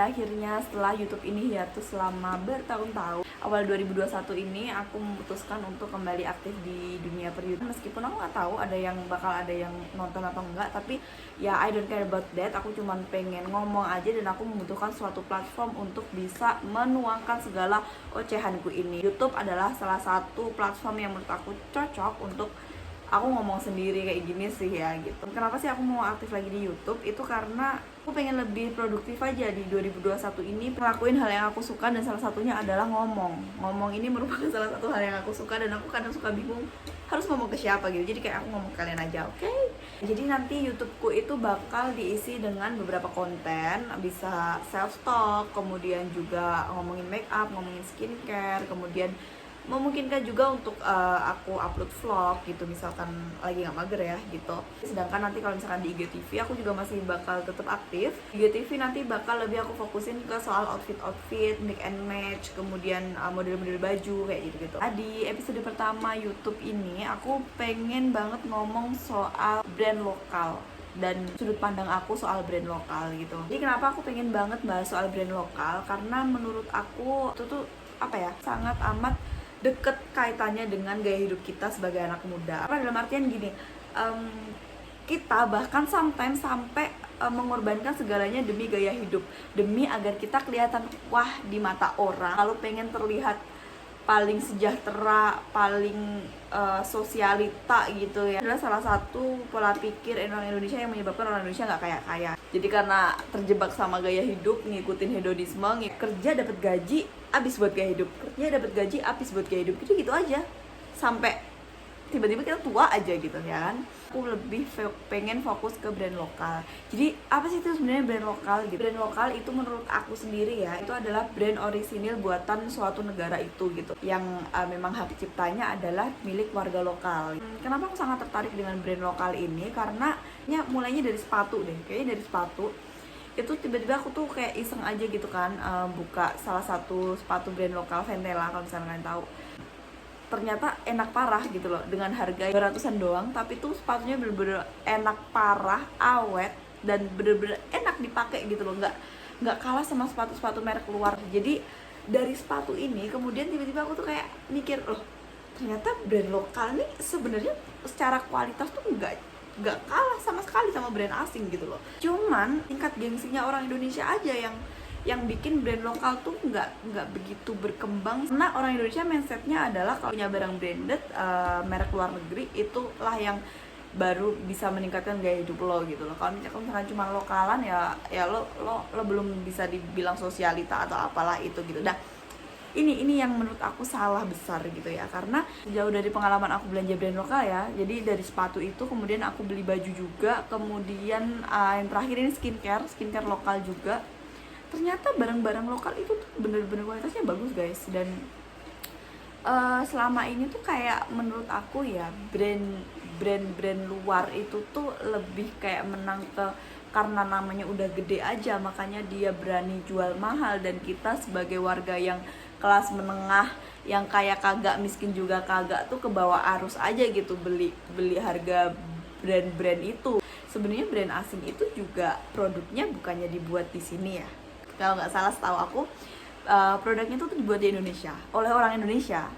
pada akhirnya setelah YouTube ini hiatus selama bertahun-tahun, awal 2021 ini aku memutuskan untuk kembali aktif di dunia per-YouTube. Meskipun aku nggak tahu ada yang nonton atau enggak, tapi ya I don't care about that. Aku cuman pengen ngomong aja dan aku membutuhkan suatu platform untuk bisa menuangkan segala ocehanku ini. YouTube adalah salah satu platform yang menurut aku cocok untuk aku ngomong sendiri kayak gini sih ya gitu. Kenapa sih aku mau aktif lagi di YouTube? Itu karena aku pengen lebih produktif aja di 2021 ini, ngelakuin hal yang aku suka, dan salah satunya adalah ngomong. Ngomong ini merupakan salah satu hal yang aku suka, dan aku kadang suka bingung harus ngomong ke siapa gitu. Jadi kayak aku ngomong ke kalian aja, oke? Jadi nanti YouTubeku itu bakal diisi dengan beberapa konten, bisa self talk, kemudian juga ngomongin make up, ngomongin skincare, kemudian memungkinkan juga untuk aku upload vlog gitu, misalkan lagi nggak mager ya gitu. Sedangkan nanti kalau misalkan di IGTV aku juga masih bakal tetap aktif. IGTV nanti bakal lebih aku fokusin ke soal outfit, mix and match, kemudian model-model baju kayak gitu-gitu. Di episode pertama YouTube ini aku pengen banget ngomong soal brand lokal dan sudut pandang aku soal brand lokal gitu. Jadi kenapa aku pengen banget bahas soal brand lokal? Karena menurut aku itu tuh sangat amat deket kaitannya dengan gaya hidup kita sebagai anak muda. Karena dalam artian gini, kita bahkan sometimes sampai mengorbankan segalanya demi gaya hidup, demi agar kita kelihatan wah di mata orang, lalu pengen terlihat paling sejahtera, paling sosialita gitu ya. Adalah salah satu pola pikir orang Indonesia yang menyebabkan orang Indonesia nggak kaya-kaya. Jadi karena terjebak sama gaya hidup, ngikutin hedonisme, kerja dapat gaji, habis buat gaya hidup, kerja dapat gaji, habis buat gaya hidup, gitu aja sampai tiba-tiba kita tua aja gitu ya kan. Aku lebih pengen fokus ke brand lokal. Jadi apa sih itu sebenarnya brand lokal gitu? Brand lokal itu menurut aku sendiri ya, itu adalah brand orisinil buatan suatu negara itu gitu, yang memang hak ciptanya adalah milik warga lokal. Kenapa aku sangat tertarik dengan brand lokal ini? Karena mulainya dari sepatu deh, kayaknya dari sepatu. Itu tiba-tiba aku tuh kayak iseng aja gitu kan, buka salah satu sepatu brand lokal, Ventela kalau misalnya kalian tahu. Ternyata enak parah gitu loh, dengan harga 200-an doang, tapi tuh sepatunya bener-bener enak parah, awet, dan bener-bener enak dipakai gitu loh, nggak kalah sama sepatu-sepatu merek luar. Jadi dari sepatu ini kemudian tiba-tiba aku tuh kayak mikir, loh ternyata brand lokal nih sebenarnya secara kualitas tuh nggak kalah sama sekali sama brand asing gitu loh. Cuman tingkat gengsinya orang Indonesia aja yang bikin brand lokal tuh nggak begitu berkembang, karena orang Indonesia mindsetnya adalah kalau punya barang branded merek luar negeri itulah yang baru bisa meningkatkan gaya hidup lo gitu loh. Kalau misalkan cuma lokalan ya lo belum bisa dibilang sosialita atau apalah itu gitu. Nah ini yang menurut aku salah besar gitu ya, karena jauh dari pengalaman aku belanja brand lokal ya. Jadi dari sepatu itu kemudian aku beli baju juga, kemudian yang terakhir ini skincare lokal juga. Ternyata barang-barang lokal itu tuh bener-bener kualitasnya bagus guys. Dan selama ini tuh kayak menurut aku ya, brand luar itu tuh lebih kayak menang karena namanya udah gede aja, makanya dia berani jual mahal, dan kita sebagai warga yang kelas menengah, yang kayak kagak, miskin juga kagak, tuh ke bawah arus aja gitu beli harga brand itu. Sebenarnya brand asing itu juga produknya bukannya dibuat di sini ya, kalau nggak salah setahu aku produknya tuh dibuat di Indonesia oleh orang Indonesia.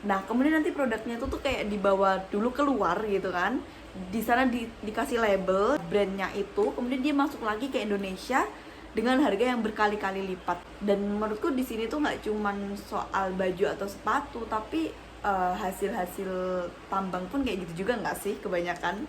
Nah kemudian nanti produknya tuh kayak dibawa dulu keluar gitu kan, di sana dikasih label brandnya itu, kemudian dia masuk lagi ke Indonesia dengan harga yang berkali-kali lipat. Dan menurutku di sini tuh nggak cuman soal baju atau sepatu, tapi hasil tambang pun kayak gitu juga nggak sih kebanyakan?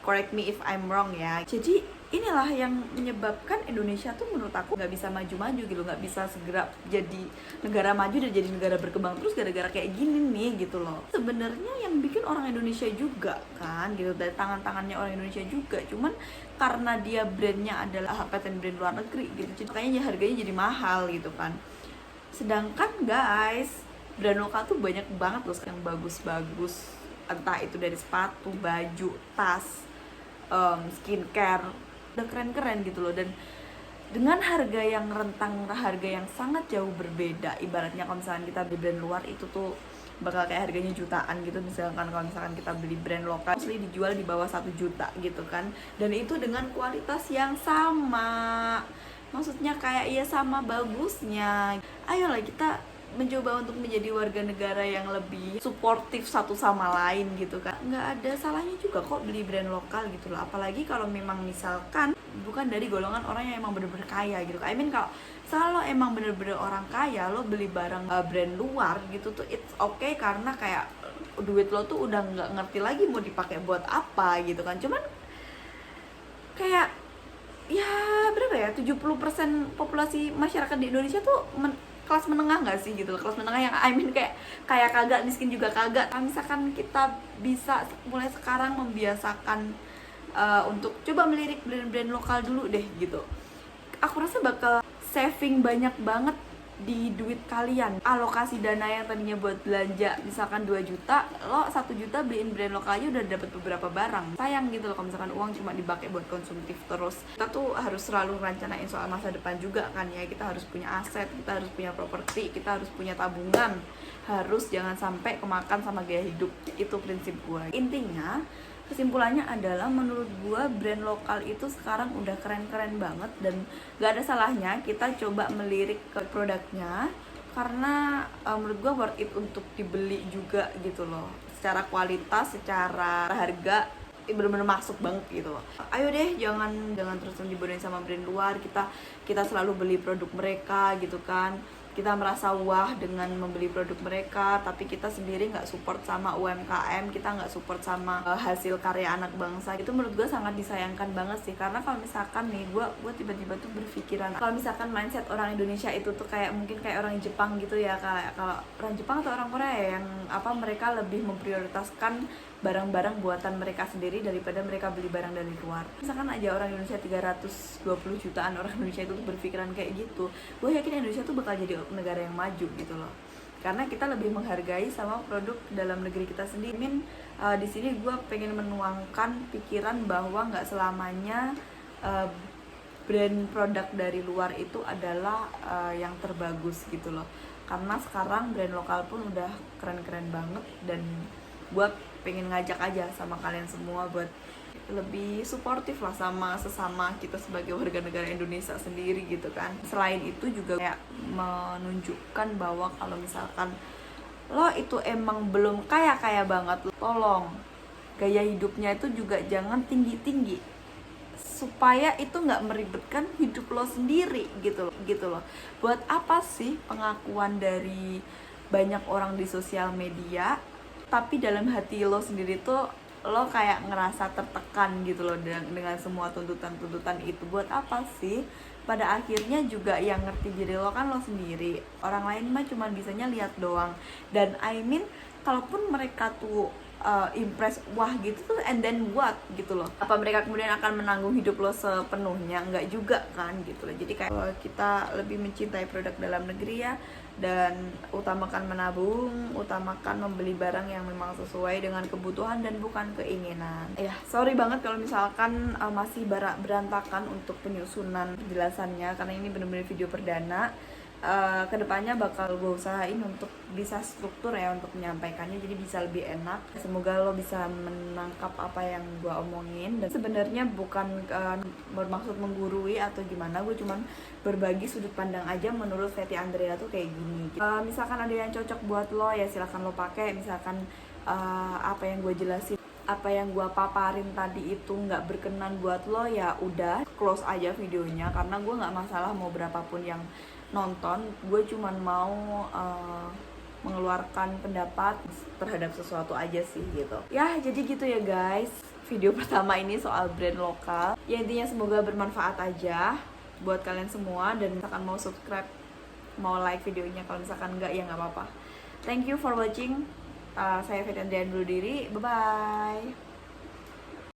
Correct me if I'm wrong ya. Jadi inilah yang menyebabkan Indonesia tuh menurut aku nggak bisa maju-maju gitu, nggak bisa segera jadi negara maju dan jadi negara berkembang terus gara-gara kayak gini nih gitu loh. Sebenarnya yang bikin orang Indonesia juga kan gitu, dari tangan-tangannya orang Indonesia juga, cuman karena dia brandnya adalah patent brand luar negeri gitu, kayaknya harganya jadi mahal gitu kan. Sedangkan guys, brand lokal tuh banyak banget loh yang bagus-bagus, entah itu dari sepatu, baju, tas, skincare, udah keren-keren gitu loh. Dan dengan harga yang harga yang sangat jauh berbeda. Ibaratnya kalau misalkan kita beli brand luar itu tuh bakal kayak harganya jutaan gitu. Misalkan kalau misalkan kita beli brand lokal asli dijual di bawah 1 juta gitu kan, dan itu dengan kualitas yang sama. Maksudnya kayak ya sama bagusnya. Ayolah kita mencoba untuk menjadi warga negara yang lebih suportif satu sama lain gitu kan. Nggak ada salahnya juga kok beli brand lokal gitu loh. Apalagi kalau memang misalkan bukan dari golongan orang yang emang bener-bener kaya gitu. I mean kalau emang bener-bener orang kaya, lo beli barang brand luar gitu tuh it's okay, karena kayak duit lo tuh udah nggak ngerti lagi mau dipakai buat apa gitu kan. Cuman kayak ya berapa ya, 70% populasi masyarakat di Indonesia tuh kelas menengah nggak sih gitu loh. Kelas menengah yang I mean kayak kagak, miskin juga kagak. Kalau misalkan kita bisa mulai sekarang membiasakan untuk coba melirik brand-brand lokal dulu deh gitu, aku rasa bakal saving banyak banget di duit kalian. Alokasi dana yang tadinya buat belanja misalkan 2 juta, lo 1 juta beliin brand lokalnya udah dapat beberapa barang. Sayang gitu loh kalau misalkan uang cuma dipakai buat konsumtif terus. Kita tuh harus selalu rencanain soal masa depan juga kan ya. Kita harus punya aset, kita harus punya properti, kita harus punya tabungan. Harus jangan sampai kemakan sama gaya hidup. Itu prinsip gue. Intinya kesimpulannya adalah menurut gue brand lokal itu sekarang udah keren-keren banget, dan gak ada salahnya kita coba melirik ke produknya, karena menurut gue worth it untuk dibeli juga gitu loh. Secara kualitas, secara harga bener-bener masuk banget gitu loh. Ayo deh jangan terus dibodohin sama brand luar. Kita selalu beli produk mereka gitu kan. Kita merasa wah dengan membeli produk mereka, tapi kita sendiri nggak support sama UMKM, kita nggak support sama hasil karya anak bangsa. Itu menurut gue sangat disayangkan banget sih. Karena kalau misalkan nih gue tiba-tiba tuh berpikiran, kalau misalkan mindset orang Indonesia itu tuh kayak mungkin kayak orang Jepang gitu ya, kayak kalau orang Jepang atau orang Korea yang mereka lebih memprioritaskan barang-barang buatan mereka sendiri daripada mereka beli barang dari luar. Misalkan aja orang Indonesia 320 jutaan orang Indonesia itu berpikiran kayak gitu, gue yakin Indonesia tuh bakal jadi negara yang maju gitu loh. Karena kita lebih menghargai sama produk dalam negeri kita sendiri. Di sini gue pengen menuangkan pikiran bahwa nggak selamanya brand produk dari luar itu adalah yang terbagus gitu loh. Karena sekarang brand lokal pun udah keren-keren banget, dan gue pengen ngajak aja sama kalian semua buat lebih suportif lah sama sesama kita sebagai warga negara Indonesia sendiri gitu kan. Selain itu juga kayak menunjukkan bahwa kalau misalkan lo itu emang belum kaya banget, tolong gaya hidupnya itu juga jangan tinggi-tinggi, supaya itu nggak meribetkan hidup lo sendiri gitu loh. Buat apa sih pengakuan dari banyak orang di sosial media, tapi dalam hati lo sendiri tuh lo kayak ngerasa tertekan gitu loh dengan semua tuntutan-tuntutan itu. Buat apa sih? Pada akhirnya juga yang ngerti diri lo kan lo sendiri. Orang lain mah cuma bisanya lihat doang. Dan I mean kalaupun mereka tuh impress wah gitu tuh, and then what gitu loh, apa mereka kemudian akan menanggung hidup lo sepenuhnya? Enggak juga kan gitu loh. Jadi kayak kita lebih mencintai produk dalam negeri ya, dan utamakan menabung, utamakan membeli barang yang memang sesuai dengan kebutuhan dan bukan keinginan. Ya sorry banget kalau misalkan masih berantakan untuk penyusunan penjelasannya, karena ini benar-benar video perdana. Kedepannya bakal gue usahain untuk bisa struktur ya untuk menyampaikannya, jadi bisa lebih enak. Semoga lo bisa menangkap apa yang gue omongin, dan sebenarnya bukan bermaksud menggurui atau gimana, gue cuman berbagi sudut pandang aja menurut Fethi Andrea tuh kayak gini. Misalkan ada yang cocok buat lo ya silahkan lo pakai. Misalkan apa yang gue jelasin, apa yang gue paparin tadi itu nggak berkenan buat lo, ya udah close aja videonya, karena gue nggak masalah mau berapapun yang nonton. Gue cuman mau mengeluarkan pendapat terhadap sesuatu aja sih gitu ya. Jadi gitu ya guys, video pertama ini soal brand lokal ya. Intinya semoga bermanfaat aja buat kalian semua, dan misalkan mau subscribe, mau like videonya, kalau misalkan enggak ya nggak apa-apa. Thank you for watching. Saya Fethi Andrea dulu diri, bye bye.